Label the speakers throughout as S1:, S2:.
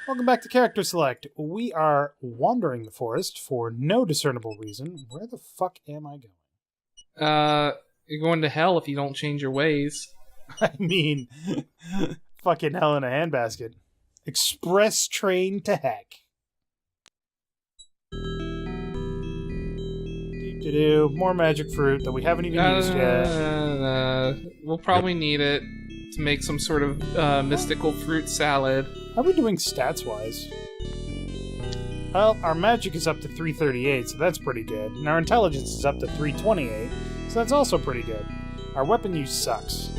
S1: Welcome back to Character Select. We are wandering the forest for no discernible reason. Where the fuck am I going?
S2: You're going to hell if you don't change your ways.
S1: I mean, fucking hell in a handbasket. Express train to heck. Do more magic fruit that we haven't even used yet.
S2: We'll probably need it to make some sort of mystical fruit salad.
S1: How are we doing stats-wise? Well, our magic is up to 338, so that's pretty good. And our intelligence is up to 328, so that's also pretty good. Our weapon use sucks.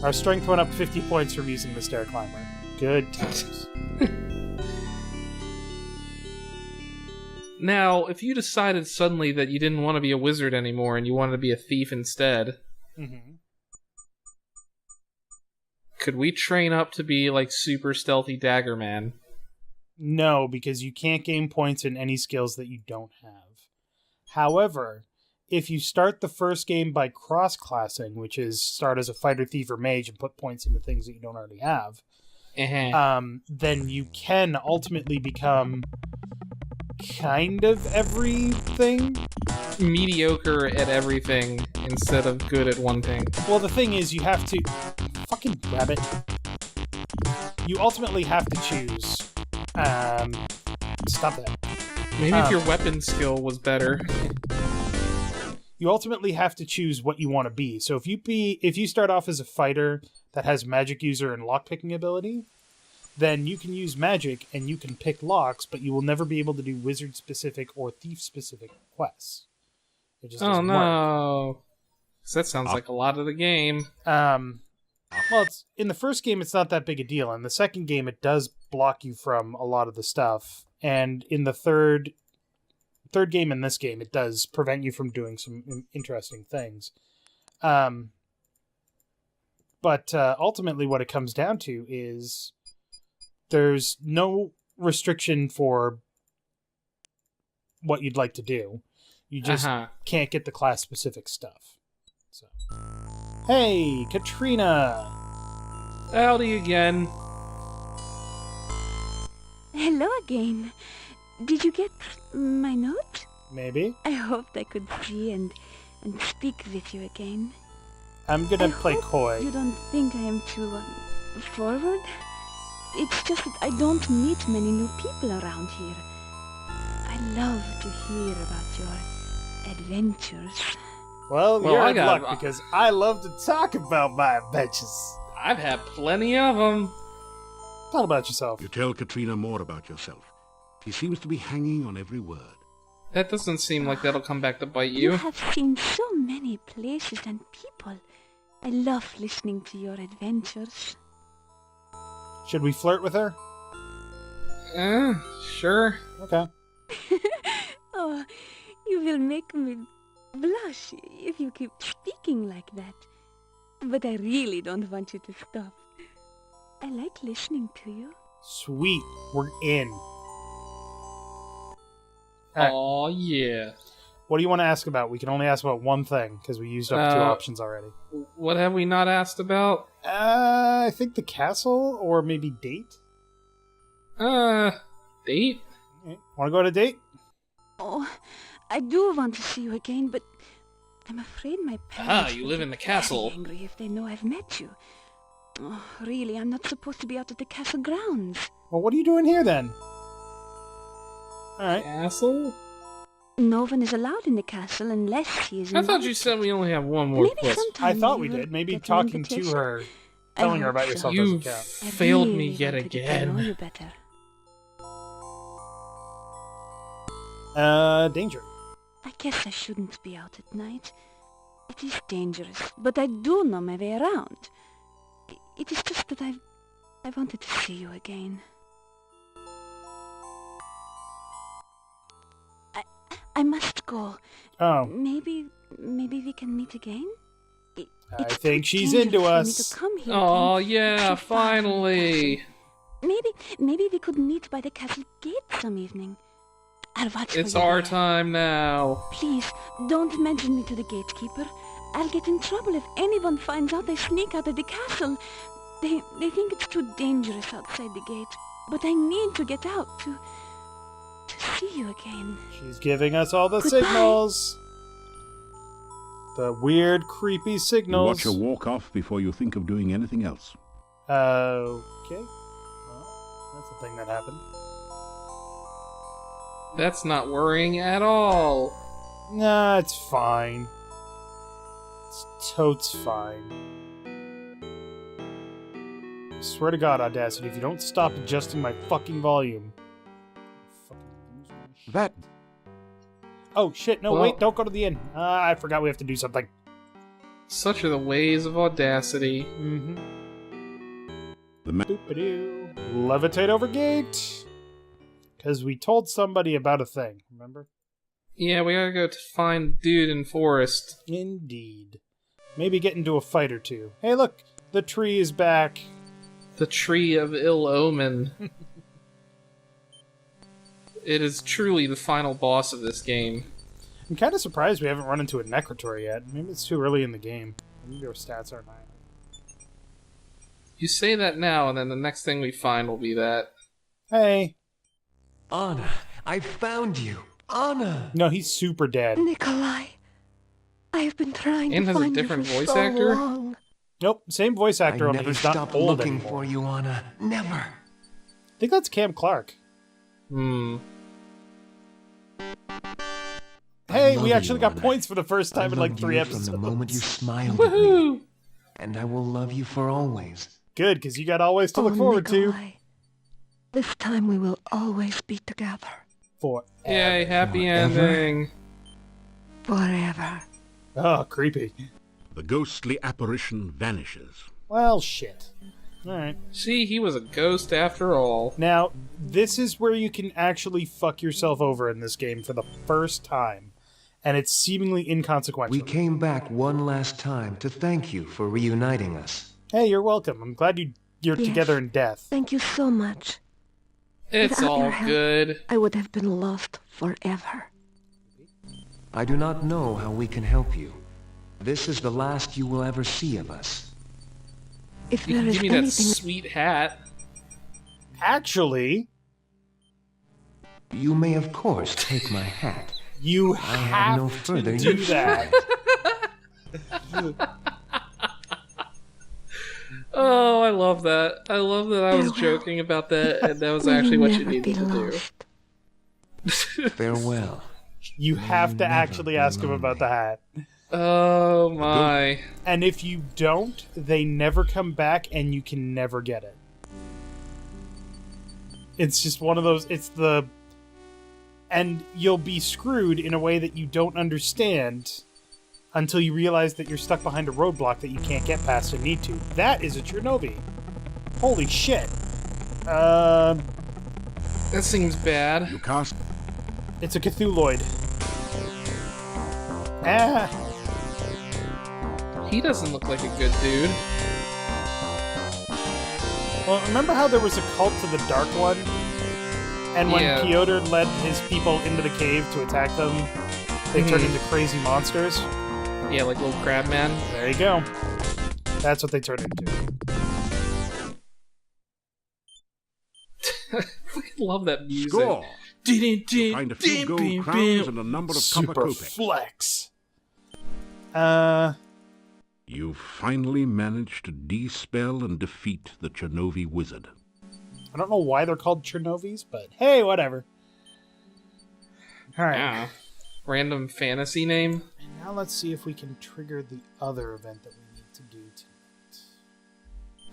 S1: Our strength went up 50 points from using the stair climber. Good times.
S2: Now, if you decided suddenly that you didn't want to be a wizard anymore and you wanted to be a thief instead, could we train up to be like super stealthy dagger man?
S1: No, because you can't gain points in any skills that you don't have. However, if you start the first game by cross-classing, which is start as a fighter, thief, or mage and put points into things that you don't already have, then you can ultimately become kind of everything.
S2: Mediocre at everything instead of good at one thing.
S1: Well, the thing is, you have to... Fucking rabbit. You ultimately have to choose... Stop that.
S2: Maybe if your weapon skill was better.
S1: You ultimately have to choose what you want to be. So if you start off as a fighter that has magic user and lockpicking ability, then you can use magic and you can pick locks, but you will never be able to do wizard-specific or thief-specific quests. It just doesn't work.
S2: So that sounds like a lot of the game.
S1: Well, in the first game, it's not that big a deal. In the second game, it does block you from a lot of the stuff. And in the third game in this game, it does prevent you from doing some interesting things. But ultimately, what it comes down to is there's no restriction for what you'd like to do. You just can't get the class-specific stuff. So, hey, Katrina!
S2: Howdy again.
S3: Hello again. Did you get my note?
S1: Maybe.
S3: I hoped I could see and speak with you again.
S1: I'm gonna play coy.
S3: You don't think I am too forward? It's just that I don't meet many new people around here. I love to hear about your adventures.
S1: Well, you're out of luck because I love to talk about my adventures.
S2: I've had plenty of them.
S1: Tell about yourself.
S4: You tell Katrina more about yourself. She seems to be hanging on every word.
S2: That doesn't seem like that'll come back to bite you.
S3: You have seen so many places and people. I love listening to your adventures.
S1: Should we flirt with her?
S2: Sure.
S1: Okay.
S3: Oh, you will make me blush if you keep speaking like that. But I really don't want you to stop. I like listening to you.
S1: Sweet. We're in.
S2: Oh yeah.
S1: What do you want to ask about? We can only ask about one thing, because we used up 2 options already.
S2: What have we not asked about?
S1: I think the castle, or maybe date?
S2: Date?
S1: Want to go on a date?
S3: Oh, I do want to see you again, but I'm afraid my parents
S2: you
S3: will
S2: live
S3: be
S2: in the castle.
S3: very angry if they know I've met you. Oh, really, I'm not supposed to be out at the castle grounds.
S1: Well, what are you doing here, then? Alright.
S2: Castle?
S3: No one is allowed in the castle unless he is
S2: I thought
S3: invited.
S2: you said we only have one more
S3: Maybe
S2: quest.
S3: sometime
S1: I thought
S3: you
S1: we
S3: will
S1: did. Maybe
S3: get an
S1: talking to
S3: invitation.
S1: her,
S3: I
S1: telling her
S3: hope
S1: about
S3: so.
S1: yourself
S2: You
S1: doesn't count.
S3: I
S2: failed me
S3: really
S2: yet
S3: wanted to get to know
S2: again.
S3: you better.
S1: Danger.
S3: I guess I shouldn't be out at night. It is dangerous, but I do know my way around. It is just that I wanted to see you again. I must go.
S1: Oh.
S3: Maybe we can meet again?
S1: I
S3: It's
S1: think
S3: too
S1: she's
S3: dangerous
S1: into
S3: for me
S1: us.
S3: to come here
S2: Oh
S3: again.
S2: yeah,
S3: Too far from the
S2: finally.
S3: castle. Maybe we could meet by the castle gate some evening. I'll watch for
S2: It's
S3: you
S2: our
S3: there.
S2: time now.
S3: Please, don't mention me to the gatekeeper. I'll get in trouble if anyone finds out I sneak out of the castle. They think it's too dangerous outside the gate. but I need to get out to see you again.
S1: She's giving us all the
S3: Goodbye.
S1: signals. The weird, creepy
S4: You
S1: signals.
S4: watch her walk off before you think of doing anything else.
S1: Okay. Well, that's the thing that happened.
S2: That's not worrying at all.
S1: Nah, it's fine. It's totes fine. I swear to God, Audacity, if you don't stop adjusting my fucking volume, I'll fucking lose my shit.
S4: That
S1: Oh shit! No,
S2: Well-
S1: wait! Don't go to the inn. I forgot we have to do something.
S2: Such are the ways of Audacity.
S1: Mm-hmm.
S4: the man.
S1: Boop-a-doo. Levitate over gate. Because we told somebody about a thing. Remember?
S2: Yeah, we gotta go to find dude in forest.
S1: Indeed. Maybe get into a fight or two. Hey, look! The tree is back.
S2: The Tree of Ill Omen. It is truly the final boss of this game.
S1: I'm kind of surprised we haven't run into a Necrotor yet. Maybe it's too early in the game. Maybe our stats aren't high.
S2: You say that now, and then the next thing we find will be that.
S1: Hey!
S5: Anna, I found you. Anna!
S1: No, he's super dead.
S3: Nikolai, I've been trying
S2: And
S3: to
S2: has a
S3: find
S2: different
S3: you for
S2: voice
S3: so
S2: actor?
S3: long.
S1: Nope, same voice actor,
S5: I
S1: only
S5: never
S1: he's not
S5: stopped
S1: old
S5: looking
S1: anymore.
S5: for you, Anna. Never.
S1: I think that's Cam Clark. Hey, we
S5: love
S1: actually
S5: you,
S1: got
S5: Anna.
S1: points for the first time in like
S5: loved
S1: 3
S5: you
S1: episodes.
S5: From the moment you smiled at me,
S2: Woohoo!
S5: and I will love you for always.
S1: Good, because you got always to look
S3: Oh,
S1: forward to.
S3: Nikolai, this time we will always be together.
S1: For
S2: Yay, happy
S5: Forever.
S2: ending.
S3: Forever.
S1: Oh, creepy.
S4: The ghostly apparition vanishes.
S1: Well, shit. Alright.
S2: See, he was a ghost after all.
S1: Now, this is where you can actually fuck yourself over in this game for the first time. And it's seemingly inconsequential.
S5: We came back one last time to thank you for reuniting us.
S1: Hey, you're welcome. I'm glad you're
S3: Yes.
S1: together in death.
S3: Thank you so much.
S2: It's
S3: Without
S2: all
S3: your help,
S2: good.
S3: I would have been lost forever.
S5: I do not know how we can help you. This is the last you will ever see of us.
S3: If
S2: You
S3: there
S2: can
S3: is
S2: give me that
S3: anything...
S2: sweet hat.
S1: Actually,
S5: You may of course take my hat.
S1: you
S5: I
S1: have
S5: have no
S1: to
S5: further
S1: do
S5: use
S1: that.
S2: Oh, I love that. I love that I was
S3: Farewell.
S2: joking about that, and that was
S3: We will
S2: actually what you
S3: never be
S2: needed to do.
S3: lost.
S5: Farewell.
S1: You have to
S5: never
S1: actually
S5: be
S1: ask him
S5: lonely.
S1: about the hat.
S2: Oh my.
S1: And if you don't, they never come back and you can never get it. It's just one of those, and you'll be screwed in a way that you don't understand until you realize that you're stuck behind a roadblock that you can't get past and need to. That is a Chernobyl. Holy shit.
S2: That seems bad.
S4: You cast
S1: It's a Cthulhuid. Ah,
S2: He doesn't look like a good dude.
S1: well, remember how there was a cult to the Dark One? And when
S2: Yeah.
S1: Piotr led his people into the cave to attack them, they turned into crazy monsters?
S2: Yeah, like little crab man.
S1: There you go. That's what they turned into.
S2: I love that music.
S4: score. Find a few gold crowns and a number of copper
S1: Super
S4: kopecks.
S1: flex.
S4: You finally managed to de-spell and defeat the Chernobyl wizard.
S1: I don't know why they're called Chernovies, but hey, whatever. Alright.
S2: Yeah. Random fantasy name.
S1: And now let's see if we can trigger the other event that we need to do tonight.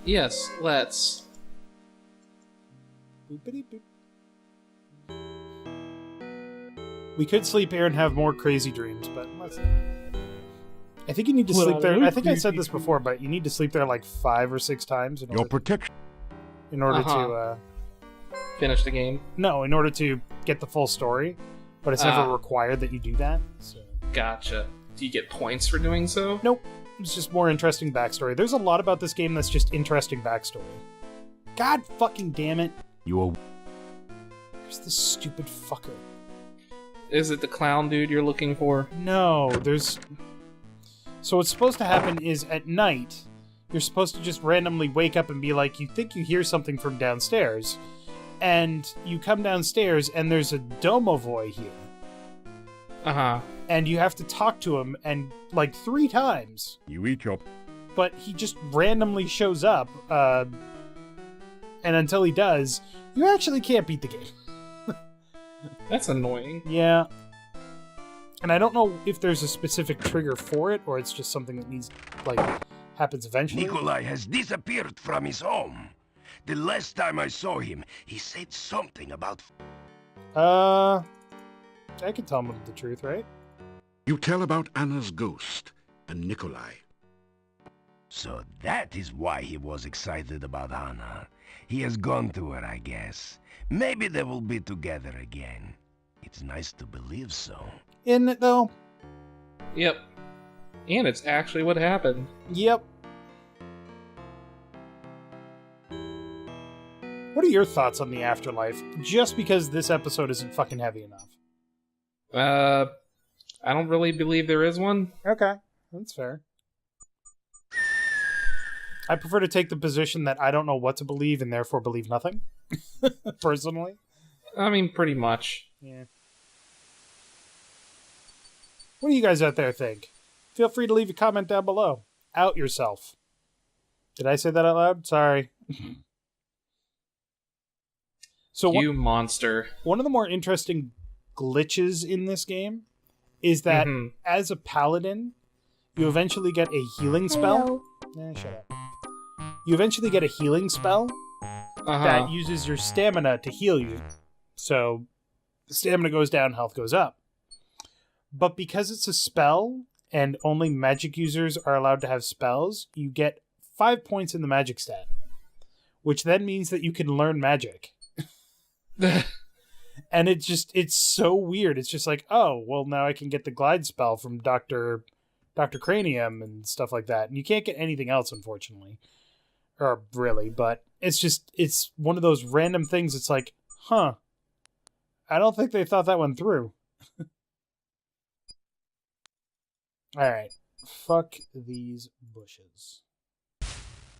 S2: Yes, let's.
S1: Boopity boop. We could sleep here and have more crazy dreams, but let's not. I think you need to
S2: Well,
S1: sleep there. I think I said
S2: creepy
S1: this before, but you need to sleep there like 5 or 6 times in
S4: Your
S1: order,
S4: protection.
S1: in order
S2: Uh-huh.
S1: to
S2: Finish the game.
S1: no, in order to get the full story. But it's never required that you do that. So
S2: Gotcha. Do you get points for doing so?
S1: nope, it's just more interesting backstory. There's a lot about this game that's just interesting backstory. God fucking damn it!
S4: You are
S1: Where's this stupid fucker?
S2: Is it the clown dude you're looking for?
S1: No, there's. So what's supposed to happen is at night, you're supposed to just randomly wake up and be like, you think you hear something from downstairs, And you come downstairs, and there's a Domovoy here.
S2: Uh-huh.
S1: And you have to talk to him, and like 3 times.
S4: You eat your...
S1: But he just randomly shows up, and until he does, you actually can't beat the game.
S2: That's annoying.
S1: Yeah. And I don't know if there's a specific trigger for it, or it's just something that needs, like, happens eventually.
S6: Nikolai has disappeared from his home. The last time I saw him, he said something about...
S1: I can tell him the truth, right?
S4: You tell about Anna's ghost and Nikolai.
S6: So that is why he was excited about Anna. He has gone to her, I guess. Maybe they will be together again. It's nice to believe so.
S1: Isn't it, though?
S2: Yep. And it's actually what happened.
S1: Yep. What are your thoughts on the afterlife? Just because this episode isn't fucking heavy enough.
S2: I don't really believe there is one.
S1: Okay, that's fair. I prefer to take the position that I don't know what to believe and therefore believe nothing. Personally.
S2: I mean, pretty much.
S1: Yeah. What do you guys out there think? Feel free to leave a comment down below. Out yourself. Did I say that out loud? Sorry. So
S2: You monster.
S1: one of the more interesting glitches in this game is that as a paladin, you eventually get a healing spell. Shut up. You eventually get a healing spell that uses your stamina to heal you. So stamina goes down, health goes up. But because it's a spell and only magic users are allowed to have spells, you get 5 points in the magic stat, which then means that you can learn magic. And it's so weird. It's just like, oh, well, now I can get the glide spell from Dr. Cranium and stuff like that. And you can't get anything else, unfortunately. Or really, but it's one of those random things. It's like, huh, I don't think they thought that one through. Alright, fuck these bushes.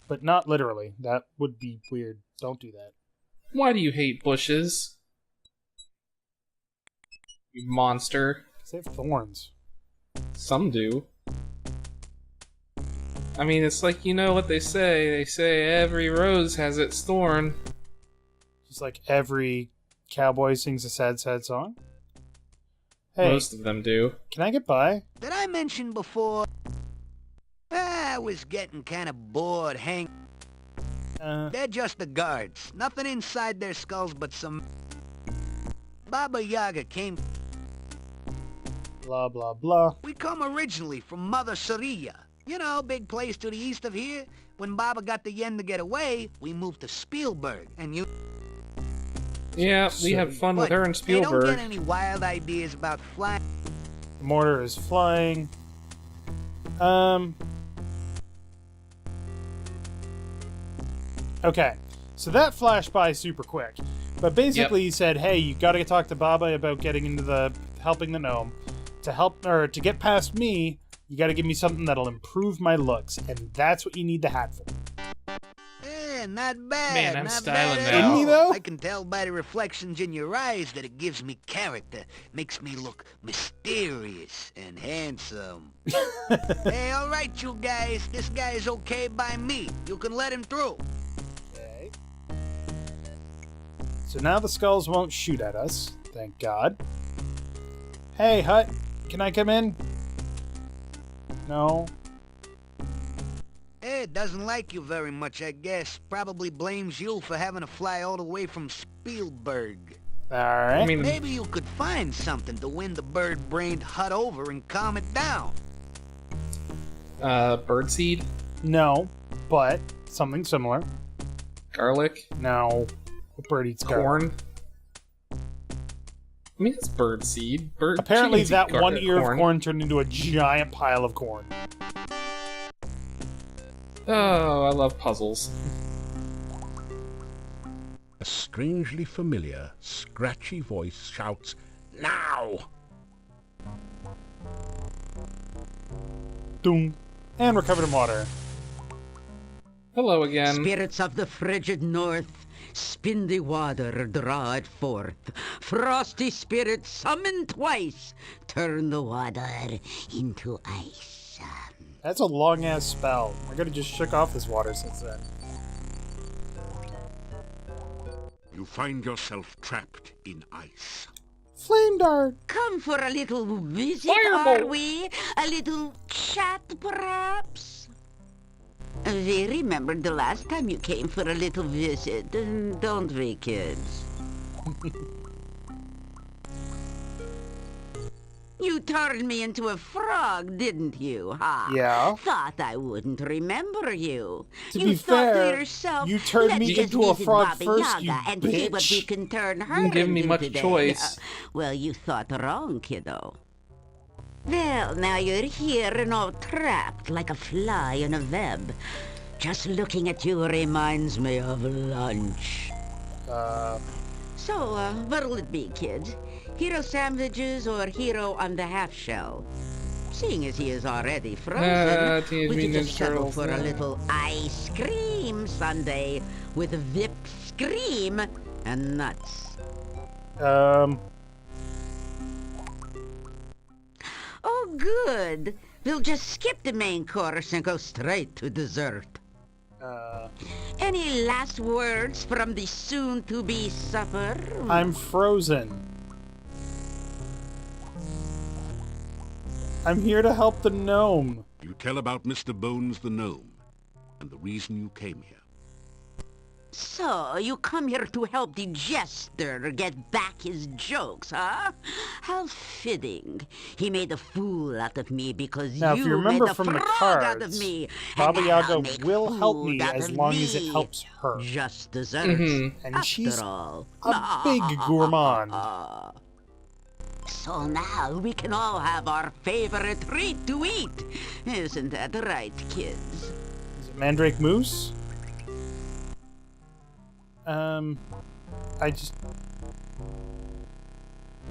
S1: But not literally. That would be weird. Don't do that.
S2: Why do you hate bushes? You monster.
S1: Because they have thorns.
S2: Some do. I mean, it's like, you know what they say. They say every rose has its thorn.
S1: Just like every cowboy sings a sad, sad song. Hey,
S2: Most of them do.
S1: can I get by?
S7: Did I mention before? I was getting kind of bored hanging. They're just the guards. Nothing inside their skulls but some... Baba Yaga came...
S1: Blah, blah, blah.
S7: We come originally from Mother Saria. You know, big place to the east of here. When Baba got the yen to get away, we moved to Spielberg, and you...
S2: Yeah, we had fun with her and
S7: They don't
S2: Spielberg.
S7: get any wild ideas about flying.
S1: The mortar is flying. Okay, so that flashed by super quick. But basically he said, hey, you gotta talk to Baba about getting into the... helping the gnome. To get past me, you gotta give me something that'll improve my looks. And that's what you need the hat for.
S7: Not bad.
S2: Man, I'm
S7: not
S2: styling
S7: bad
S2: now.
S7: at all.
S1: Isn't he, though?
S7: I can tell by the reflections in your eyes that it gives me character. Makes me look mysterious and handsome. Hey, all right, you guys. This guy is okay by me. You can let him through.
S1: Okay. So now the skulls won't shoot at us. Thank God. Hey, Hut. Can I come in? No.
S7: It doesn't like you very much, I guess. Probably blames you for having to fly all the way from Spielberg.
S1: Alright.
S2: I mean,
S7: Maybe you could find something to win the bird-brained Hut over and calm it down.
S2: birdseed,
S1: No, but something similar.
S2: garlic,
S1: No. What bird eats garlic?
S2: corn. I mean, it's birdseed.
S1: Apparently
S2: chickens
S1: that
S2: eat
S1: one ear of corn turned into a giant pile of corn.
S2: Oh, I love puzzles.
S4: A strangely familiar, scratchy voice shouts, "Now!"
S1: Doom. And we're covered in water.
S2: Hello again.
S8: Spirits of the frigid north, spin the water, draw it forth. Frosty spirits, summon twice, turn the water into ice.
S1: That's a long-ass spell. I gotta just shook off this water since then.
S4: You find yourself trapped in ice.
S1: Flame dart!
S8: Come for a little visit,
S2: Fireball.
S8: are we? A little chat, perhaps? We remembered the last time you came for a little visit, don't we, kids? You turned me into a frog, didn't you, huh?
S1: Yeah.
S8: Thought I wouldn't remember you.
S1: To
S8: you
S1: be
S8: thought
S1: fair,
S8: to yourself,
S1: you turned
S8: let's
S1: me
S8: just
S1: into a
S8: visit
S1: frog
S8: Baba
S1: first,
S8: Yaga
S1: you
S8: and see what we
S1: bitch.
S8: can turn her
S2: Didn't give me
S8: into
S2: much
S8: today.
S2: choice.
S8: Well, you thought wrong, kiddo. Well, now you're here and all trapped like a fly in a web. Just looking at you reminds me of lunch. So, what'll it be, kids? Hero sandwiches or hero on the half shell? Seeing as he is already frozen,
S2: Teenage
S8: we can
S2: Mutant
S8: just settle
S2: Turtles,
S8: for a
S2: yeah.
S8: little ice cream sundae with whipped cream and nuts. Oh, good. We'll just skip the main course and go straight to dessert. Any last words from the soon-to-be supper?
S1: I'm frozen. I'm here to help the gnome.
S4: You tell about Mr. Bones the gnome and the reason you came here.
S8: So, you come here to help the jester get back his jokes, huh? How fitting. He made a fool out of me because
S1: Now, if you
S8: you
S1: remember
S8: made a
S1: from the
S8: frog out of
S1: cards,
S8: me.
S1: Baba
S8: And now
S1: Yaga
S8: make
S1: will help
S8: food
S1: me
S8: out
S1: as
S8: of
S1: long as it
S8: me.
S1: helps her.
S8: Just desserts.
S1: And
S8: After
S1: she's
S8: all.
S1: a big gourmand.
S8: So now we can all have our favorite treat to eat. Isn't that right, kids?
S1: Is it Mandrake Moose? I just...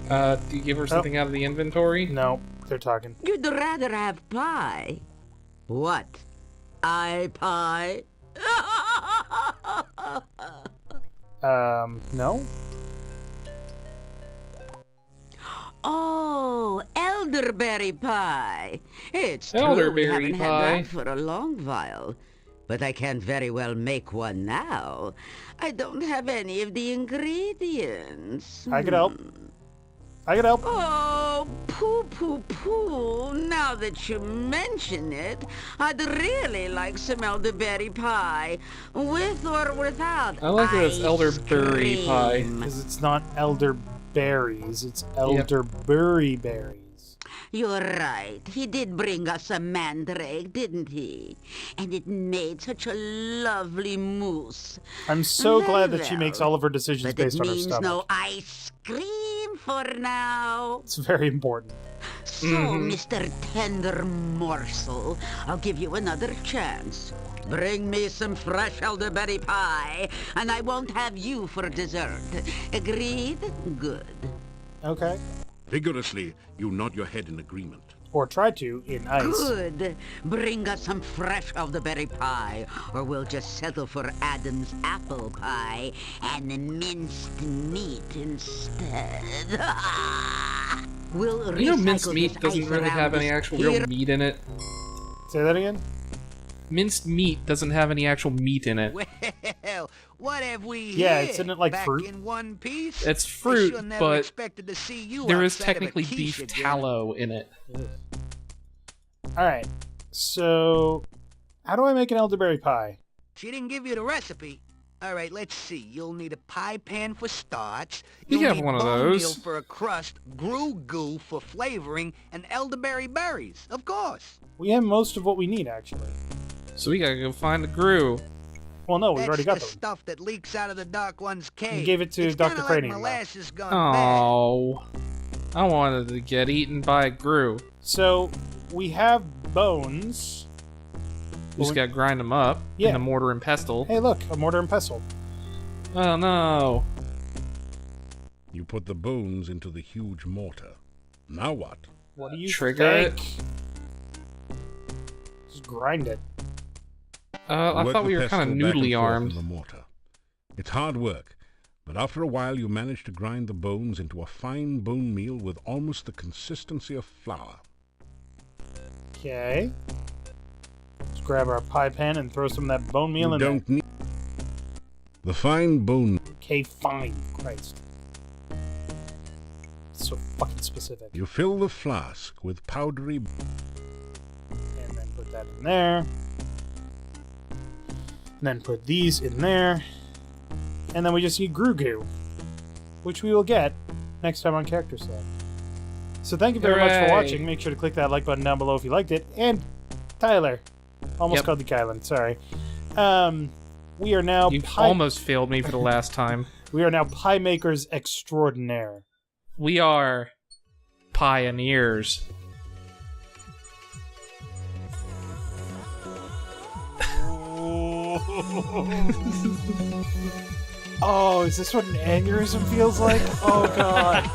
S2: Do you give her something out of the inventory?
S1: No, they're talking.
S8: You'd rather have pie. What? Pie?
S1: No?
S8: Oh, elderberry pie. It's true we
S2: Elderberry
S8: haven't had
S2: pie.
S8: that for a long while. But I can't very well make one now. I don't have any of the ingredients.
S1: I could help. I could help.
S8: Oh, poo. Now that you mention it, I'd really like some elderberry pie. With or without
S2: I like that it's
S8: ice
S2: elderberry
S8: cream.
S2: pie.
S1: Because it's not elderberries, it's elderberry berries.
S8: You're right. He did bring us a mandrake, didn't he? And it made such a lovely mousse.
S1: I'm so glad that she makes all of her decisions
S8: But
S1: based
S8: it
S1: on her
S8: means
S1: stomach.
S8: no ice cream for now.
S1: It's very important.
S8: So, Mr. Tender Morsel, I'll give you another chance. Bring me some fresh elderberry pie, and I won't have you for dessert. Agreed? Good.
S1: Okay.
S4: Vigorously, you nod your head in agreement.
S1: Or try to, in ice.
S8: Good. Bring us some fresh elderberry pie, or we'll just settle for Adam's apple pie and minced meat instead. We'll
S2: You know,
S8: recycle
S2: minced meat
S8: this
S2: doesn't
S8: ice
S2: really
S8: around
S2: have any
S8: this
S2: actual
S8: here-
S2: real meat in it.
S1: Say that again?
S2: Minced meat doesn't have any actual meat in it.
S7: Well, what have we
S1: Yeah,
S7: here?
S1: isn't it like
S7: Back
S1: fruit?
S7: in one piece?
S2: It's
S7: I
S2: fruit,
S7: sure never
S2: but
S7: expected to see you
S2: there is
S7: outside of a
S2: technically
S7: quiche
S2: beef
S7: again.
S2: tallow in it.
S1: Alright. So, how do I make an elderberry pie?
S7: She didn't give you the recipe. All right, let's see. You'll need a pie pan for starch.
S2: You
S7: You'll
S2: have
S7: need
S2: one of
S7: bone
S2: those.
S7: meal for a crust, goo for flavoring, and elderberry berries, of course.
S1: We have most of what we need, actually.
S2: So we gotta go find the Gru.
S1: Well, no, we've already got
S7: the
S1: them.
S7: stuff that leaks out of the Dark One's cave.
S1: You gave it to
S7: It's
S1: Dr.
S7: kinda
S1: Cranium,
S7: like
S1: though.
S7: molasses gone bad.
S2: Oh, I wanted to get eaten by a Gru.
S1: So, we have bones.
S2: You just gotta grind them up
S1: Yeah.
S2: in a mortar and pestle.
S1: Hey, look, a mortar and pestle.
S2: Oh no.
S4: You put the bones into the huge mortar. Now what?
S1: What do you
S2: Trigger
S1: think? Just grind it.
S2: I
S4: Work
S2: thought
S4: the
S2: we were kind of
S4: pestle back and
S2: noodly
S4: forth in
S2: armed.
S4: the mortar. It's hard work, but after a while you manage to grind the bones into a fine bone meal with almost the consistency of flour.
S1: Okay. Let's grab our pie pan and throw some of that bone meal
S4: You
S1: in
S4: don't
S1: there.
S4: need the fine bone.
S1: Okay, fine. Christ. So fucking specific.
S4: You fill the flask with powdery.
S1: And then put that in there. And then put these in there. And then we just need Grugu, which we will get next time on Character Select. So thank you very much for
S2: Hooray.
S1: watching. Make sure to click that like button down below if you liked it. And Tyler. Almost
S2: Yep.
S1: called you Kylan, sorry. We are now
S2: You almost failed me for the last time.
S1: We are now pie makers extraordinaire.
S2: We are pioneers.
S1: Oh, is this what an aneurysm feels like? Oh god.